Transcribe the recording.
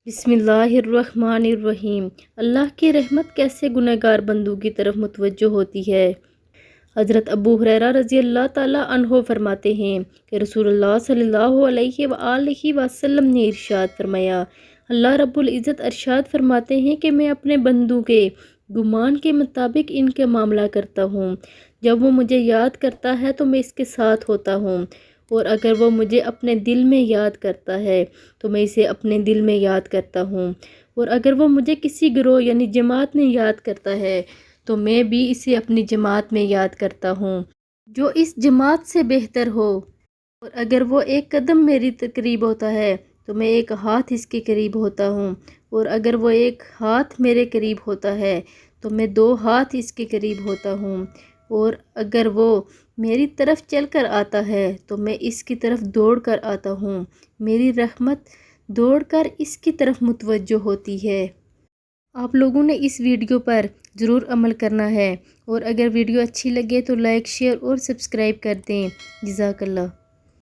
بسم اللہ الرحمن الرحیم۔ اللہ کی رحمت کیسے گنہگار بندوں کی طرف متوجہ ہوتی ہے۔ حضرت ابو ہریرہ رضی اللہ تعالیٰ عنہ فرماتے ہیں کہ رسول اللہ صلی اللہ علیہ وآلہ وسلم نے ارشاد فرمایا، اللہ رب العزت ارشاد فرماتے ہیں کہ میں اپنے بندوں کے گمان کے مطابق ان کے معاملہ کرتا ہوں۔ جب وہ مجھے یاد کرتا ہے تو میں اس کے ساتھ ہوتا ہوں، اور اگر وہ مجھے اپنے دل میں یاد کرتا ہے تو میں اسے اپنے دل میں یاد کرتا ہوں، اور اگر وہ مجھے کسی گروہ یعنی جماعت میں یاد کرتا ہے تو میں بھی اسے اپنی جماعت میں یاد کرتا ہوں جو اس جماعت سے بہتر ہو، اور اگر وہ ایک قدم میری قریب ہوتا ہے تو میں ایک ہاتھ اس کے قریب ہوتا ہوں، اور اگر وہ ایک ہاتھ میرے قریب ہوتا ہے تو میں 2 ہاتھ اس کے قریب ہوتا ہوں، اور اگر وہ میری طرف چل کر آتا ہے تو میں اس کی طرف دوڑ کر آتا ہوں، میری رحمت دوڑ کر اس کی طرف متوجہ ہوتی ہے۔ آپ لوگوں نے اس ویڈیو پر ضرور عمل کرنا ہے، اور اگر ویڈیو اچھی لگے تو لائک، شیئر اور سبسکرائب کر دیں۔ جزاک اللہ۔